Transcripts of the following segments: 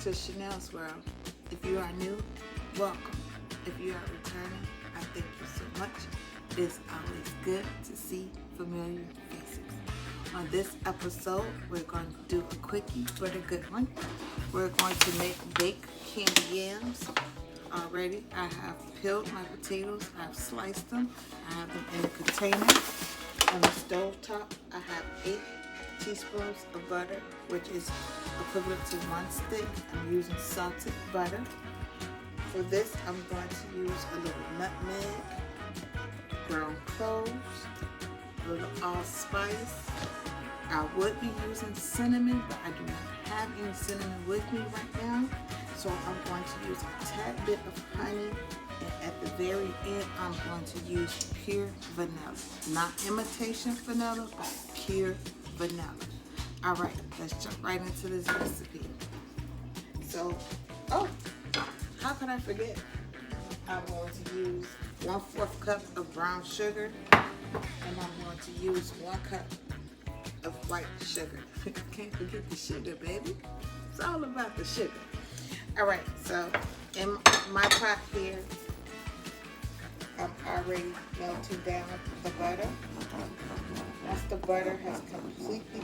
to Chanel's World. If you are new, welcome. If you are returning, I thank you so much. It is always good to see familiar faces. On this episode, we're going to do a quickie for the good one. We're going to make baked candy yams. Already, I have peeled my potatoes. I've sliced them. I have them in a container. On the stove top, I have 8 teaspoons of butter, which is equivalent to 1 stick. I'm using salted butter. For this, I'm going to use a little nutmeg, ground cloves, a little allspice. I would be using cinnamon, but I do not have any cinnamon with me right now. So I'm going to use a tad bit of honey, and at the very end, I'm going to use pure vanilla. Not imitation vanilla, but pure vanilla. All right, let's jump right into this recipe. So, how could I forget? I'm going to use 1/4 cup of brown sugar, and I'm going to use 1 cup of white sugar. Can't forget the sugar, baby. It's all about the sugar. All right, so in my pot here, I'm already melting down the butter. Once the butter has completely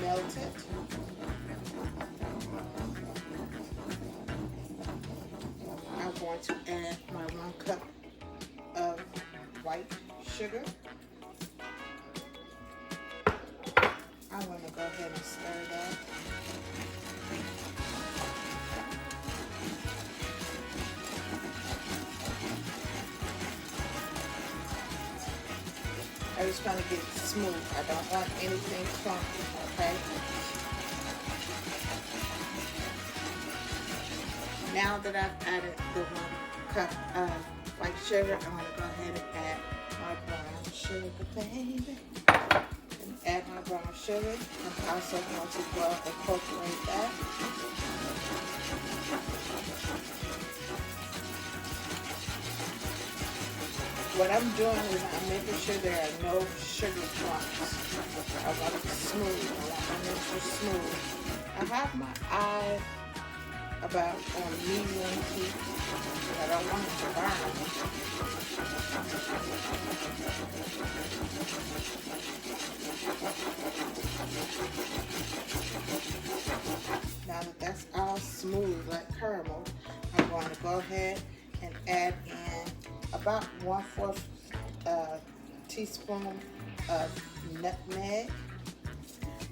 melted, I'm going to add my 1 cup of white sugar. I'm going to go ahead and stir that. I just want to get it smooth. I don't want anything clumpy, okay? Now that I've added the 1 cup of white sugar, I'm going to go ahead and add my brown sugar, baby. And add my brown sugar. I'm also going to go incorporate that. What I'm doing is I'm making sure there are no sugar clumps. I want it smooth. I want my mixture smooth. I have my eye about on medium heat. I don't want it to burn. Now that that's all smooth like caramel, I'm going to go ahead and add in about 1/4 teaspoon of nutmeg.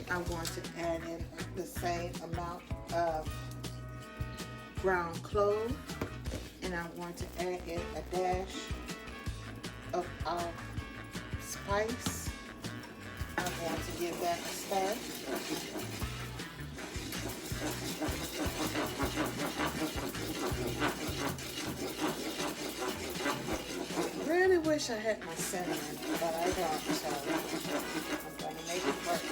I'm going to add in the same amount of ground clove, and I'm going to add in a dash of spice. I'm going to give that a stir. I really wish I had my cinnamon, but I don't, so I'm going to make it work.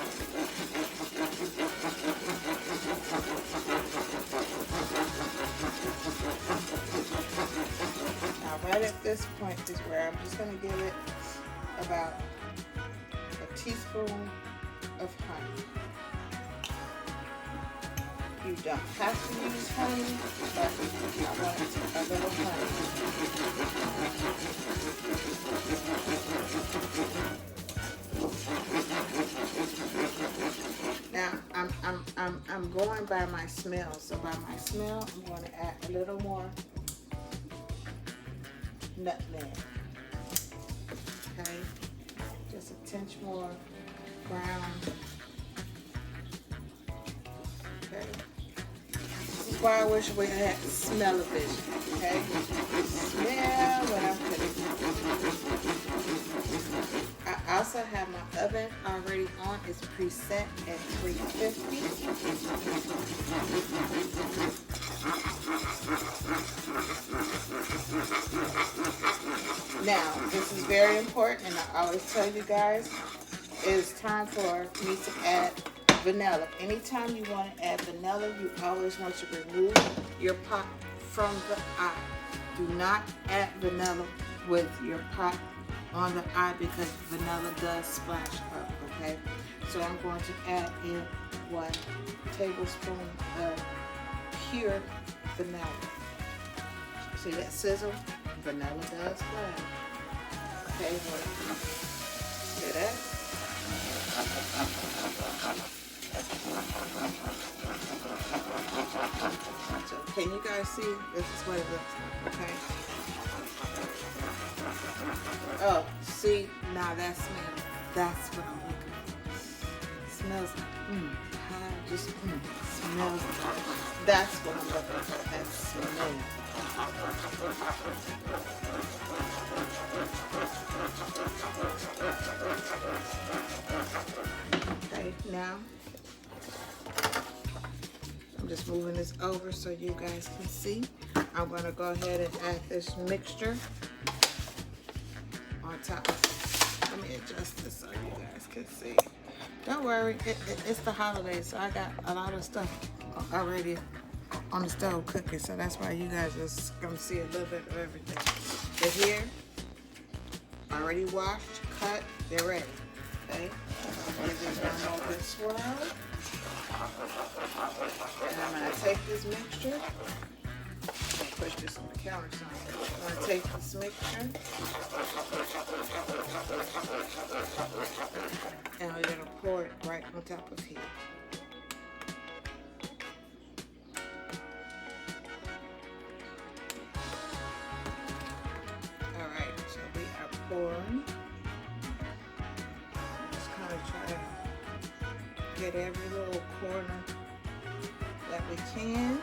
Now, right at this point is where I'm just going to give it about a teaspoon of honey. You don't have to use honey, but I want a little honey. Now I'm going by my smell. So by my smell, I'm going to add a little more nutmeg. Okay, just a tinge more brown. Okay. This is why I wish we had smell-o-vision, okay? Smell what I'm putting. I also have my oven already on. It's preset at 350. Now, this is very important, and I always tell you guys, it's time for me to add vanilla. Anytime you want to add vanilla, you always want to remove your pot from the eye. Do not add vanilla with your pot on the eye because vanilla does splash up, okay? So I'm going to add in 1 tablespoon of pure vanilla. See that sizzle? Vanilla does fly. Okay, well, see that? So can you guys see? This is what it looks like, okay? Oh, see, now that smell, that's what I'm looking for. It smells like, just smells like, that's what I'm looking for, that smell. Okay, now, I'm just moving this over so you guys can see. I'm gonna go ahead and add this mixture on top. Let me adjust this so you guys can see. Don't worry, it's the holidays, so I got a lot of stuff already on the stove cooking, so that's why you guys are gonna see a little bit of everything. They're here, already washed, cut, they're ready. Okay, give this one more good swirl. And I'm gonna take this mixture. Push this on the counter side. I'm going to take this mixture and we're going to pour it right on top of here. Alright, so we are pouring. Just kind of try to get every little corner that we can.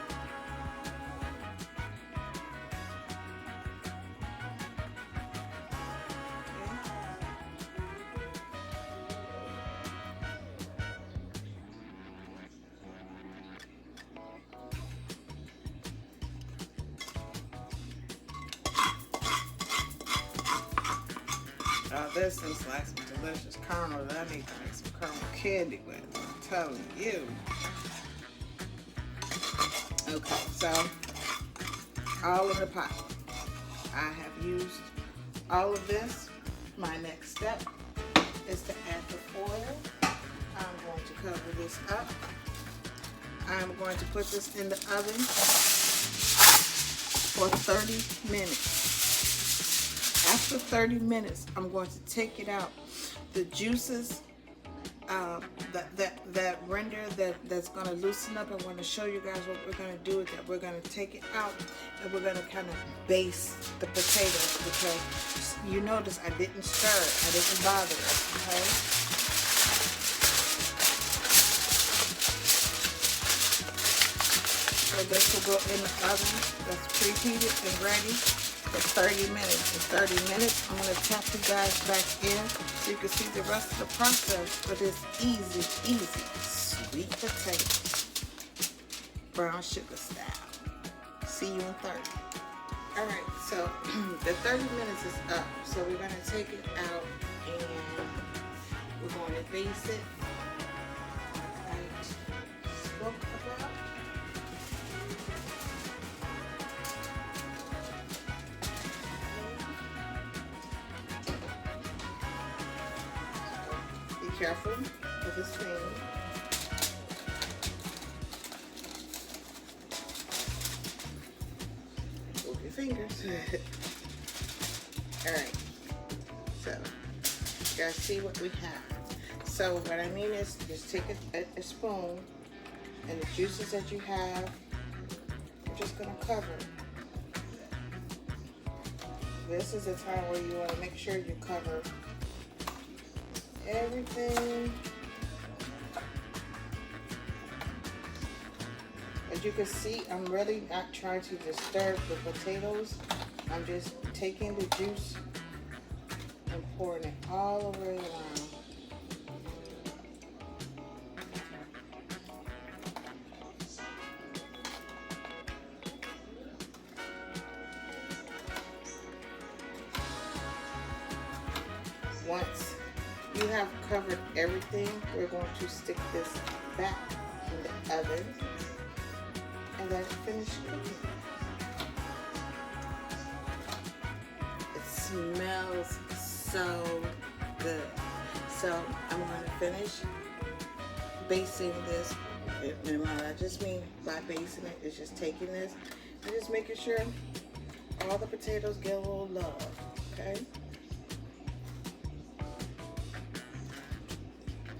This is like some delicious caramel that I need to make some caramel candy with. I'm telling you. Okay, so all in the pot. I have used all of this. My next step is to add the foil. I'm going to cover this up. I'm going to put this in the oven for 30 minutes. After 30 minutes, I'm going to take it out. The juices, that render that's going to loosen up. I want to show you guys what we're going to do with that. We're going to take it out and we're going to kind of baste the potatoes because you notice I didn't stir it. I didn't bother it, okay? So this will go in the oven that's preheated and ready for 30 minutes. In 30 minutes, I'm going to tap you guys back in so you can see the rest of the process for this easy sweet potatoes, brown sugar style. See you in 30. Alright, so the 30 minutes is up. So we're going to take it out and we're going to baste it like I spoke about. Careful with the spoon. Move your fingers. Alright, so you guys see what we have. So what I mean is just take a spoon and the juices that you have, you're just going to cover it. This is a time where you want to make sure you cover everything. As you can see, I'm really not trying to disturb the potatoes. I'm just taking the juice and pouring it all over the line. Once you have covered everything, we're going to stick this back in the oven and then finish cooking. It smells so good. So I'm going to finish basting this And what I just mean by basting it is just taking this and just making sure all the potatoes get a little love, okay?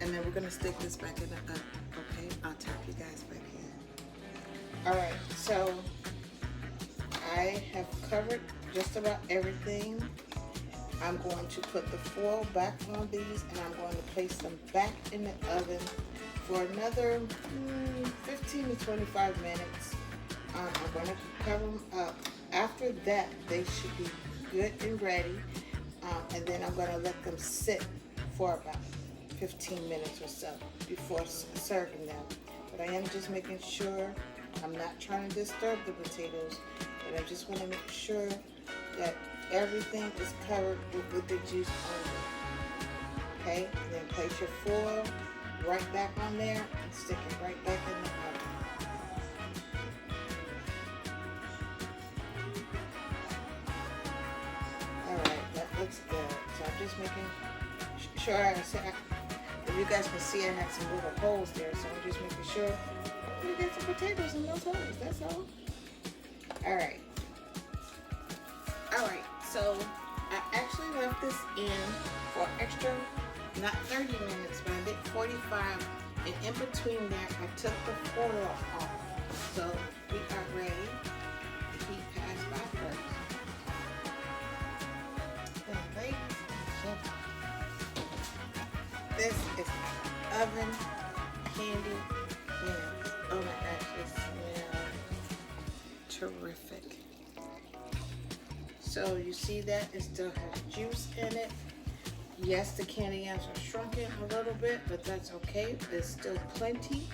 And then we're gonna stick this back in the oven, okay? I'll tap you guys back in. All right, so I have covered just about everything. I'm going to put the foil back on these, and I'm going to place them back in the oven for another 15 to 25 minutes. I'm going to cover them up. After that, they should be good and ready, and then I'm going to let them sit for about 15 minutes or so before serving them. But I am just making sure, I'm not trying to disturb the potatoes, but I just want to make sure that everything is covered with the juice on it. Okay, and then place your foil right back on there and stick it right back in the oven. Alright, that looks good. So I'm just making sure, if you guys can see, I had some little holes there, so I'm just making sure you get some potatoes in those holes, that's all. Alright. Alright, so I actually left this in for extra, not 30 minutes, but I did 45, and in between that, I took the foil off. So we are ready to heat pass by first. Alright, this is oven candy yams. Oh my gosh, it smells terrific. So you see that it still has juice in it. Yes, the candy yams are shrunken a little bit, but that's okay. There's still plenty.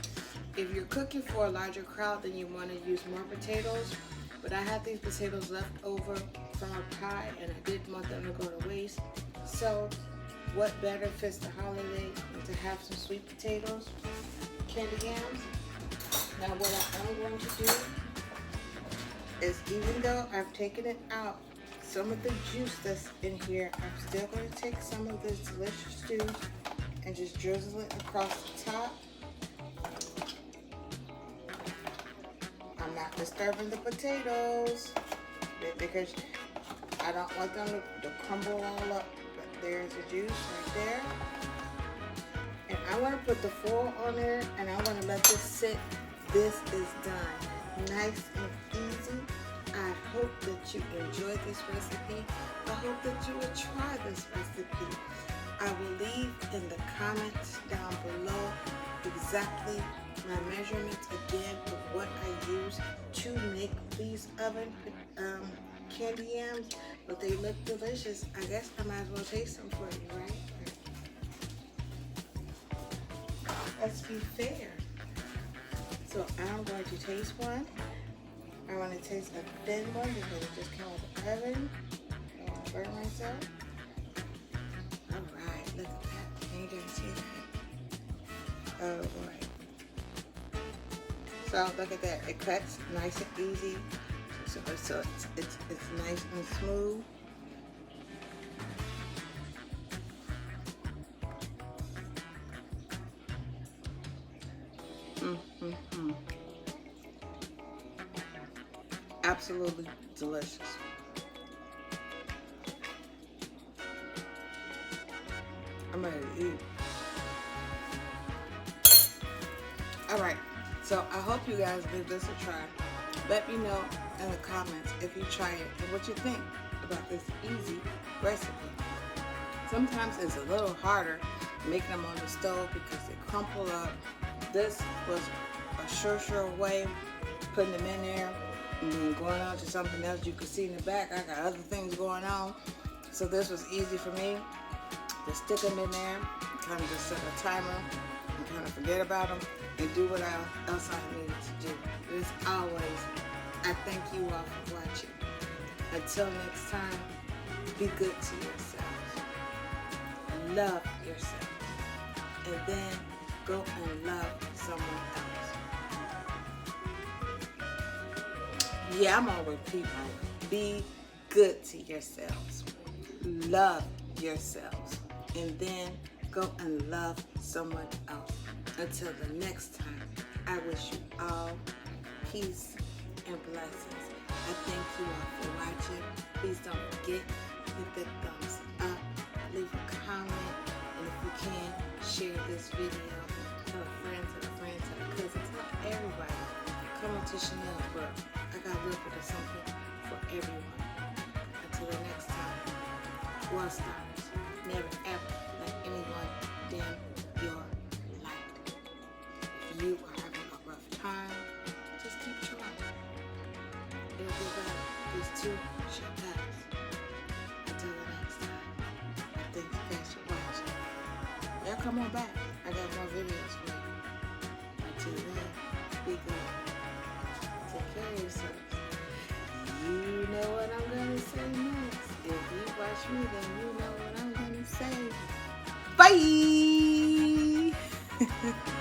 If you're cooking for a larger crowd, then you want to use more potatoes. But I had these potatoes left over from a pie, and I didn't want them to go to waste. So what better fits the holiday than to have some sweet potatoes, candy yams? Now what I am going to do is, even though I've taken it out, some of the juice that's in here, I'm still going to take some of this delicious juice and just drizzle it across the top. I'm not disturbing the potatoes because I don't want them to crumble all up. But there's the juice right there. And I want to put the foil on there, and I want to let this sit. This is done. Nice and easy. I hope that you enjoyed this recipe. I hope that you will try this recipe. I will leave in the comments down below exactly my measurements again of what I use to make these oven candy yams. But they look delicious. I guess I might as well taste them for you, right? Let's be fair. So I'm going to taste one. I want to taste a thin one because it just came out of the oven. I don't want to burn myself. Alright, look at that. Can you guys see that? Oh boy. So look at that. It cuts nice and easy. So it's nice and smooth. Absolutely delicious. I'm ready to eat. Alright, so I hope you guys give this a try. Let me know in the comments if you try it and what you think about this easy recipe. Sometimes it's a little harder making them on the stove because they crumple up. This was a sure way putting them in there and then going on to something else. You can see in the back I got other things going on, so this was easy for me to stick them in there, kind of just set a timer and kind of forget about them and do what else I needed to do. But as always, I thank you all for watching. Until next time, be good to yourselves, love yourself, and then go and love someone else. Yeah, I'm on repeat mode. Be good to yourselves, love yourselves, and then go and love someone else. Until the next time, I wish you all peace and blessings. I thank you all for watching. Please don't forget, hit the thumbs up, leave a comment, and if you can, share this video. Tell a friend, tell a friend, tell a cousin, tell everybody. Come on to Chanel's World. I got a little bit of something for everyone. Until the next time, one stars. Never ever let anyone dim your light. If you are having a rough time, just keep trying. It'll be better. These too shall pass. Until the next time, thank you guys for watching. Y'all come on back. I got more videos for you. Until then, be good. Take care of yourselves. You know what I'm gonna say next. If you watch me, then you know what I'm gonna say. Bye!